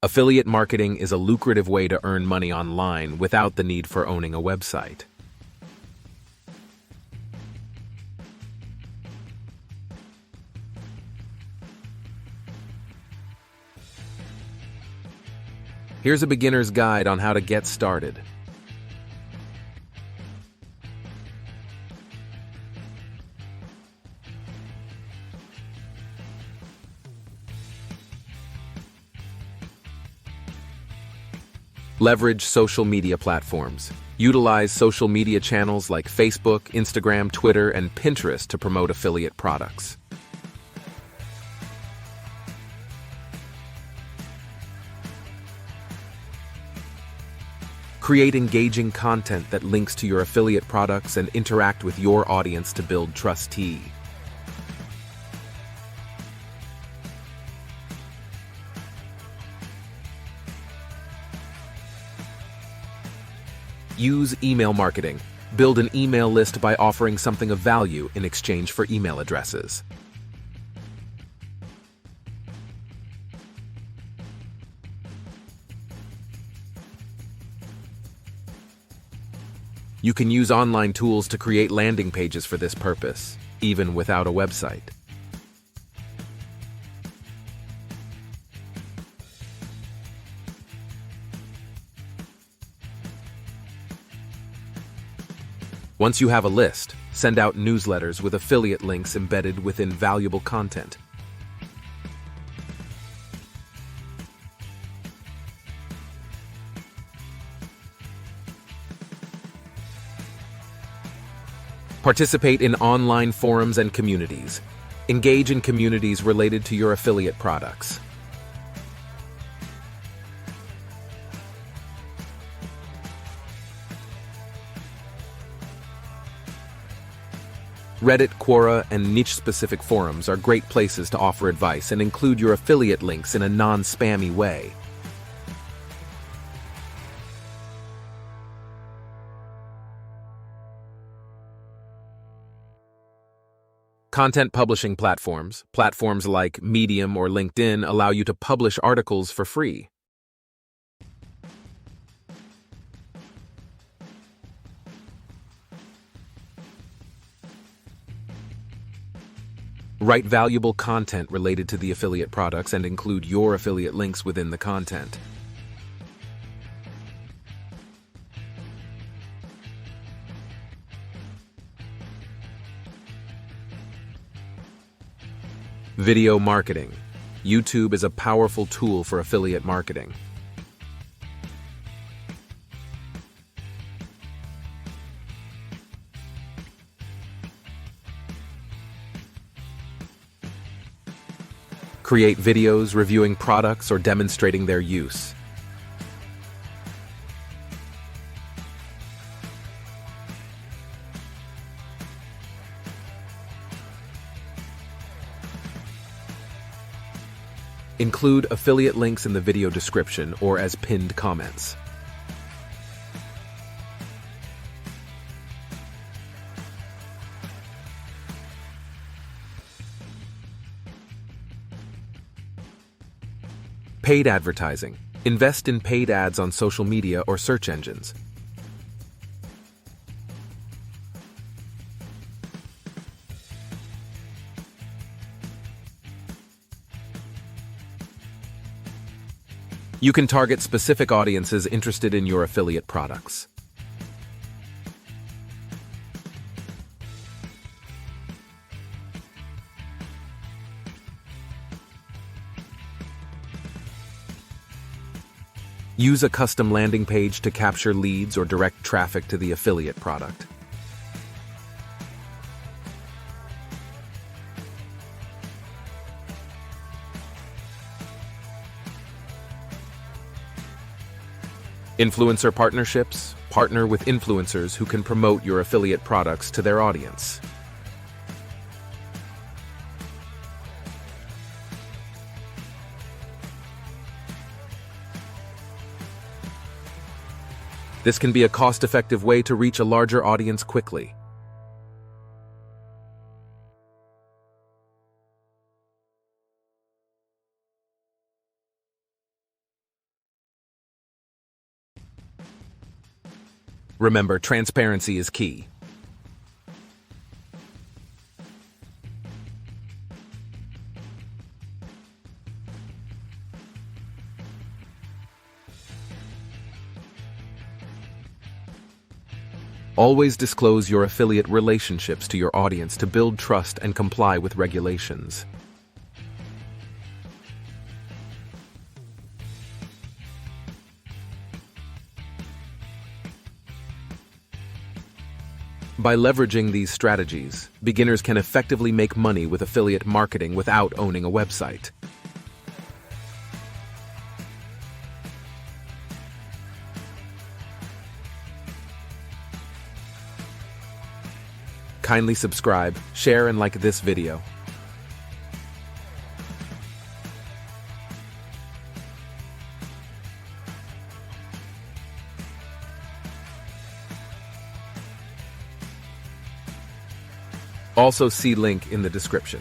Affiliate marketing is a lucrative way to earn money online without the need for owning a website. Here's a beginner's guide on how to get started. Leverage social media platforms. Utilize social media channels like Facebook, Instagram, Twitter, and Pinterest to promote affiliate products. Create engaging content that links to your affiliate products and interact with your audience to build trust. Use email marketing. Build an email list by offering something of value in exchange for email addresses. You can use online tools to create landing pages for this purpose, even without a website. Once you have a list, send out newsletters with affiliate links embedded within valuable content. Participate in online forums and communities. Engage in communities related to your affiliate products. Reddit, Quora, and niche-specific forums are great places to offer advice and include your affiliate links in a non-spammy way. Content publishing platforms like Medium or LinkedIn, allow you to publish articles for free. Write valuable content related to the affiliate products and include your affiliate links within the content. Video marketing. YouTube is a powerful tool for affiliate marketing. Create videos reviewing products or demonstrating their use. Include affiliate links in the video description or as pinned comments. Paid advertising. Invest in paid ads on social media or search engines. You can target specific audiences interested in your affiliate products. Use a custom landing page to capture leads or direct traffic to the affiliate product. Influencer partnerships. Partner with influencers who can promote your affiliate products to their audience. This can be a cost-effective way to reach a larger audience quickly. Remember, transparency is key. Always disclose your affiliate relationships to your audience to build trust and comply with regulations. By leveraging these strategies, beginners can effectively make money with affiliate marketing without owning a website. Kindly subscribe, share, and like this video. Also see link in the description.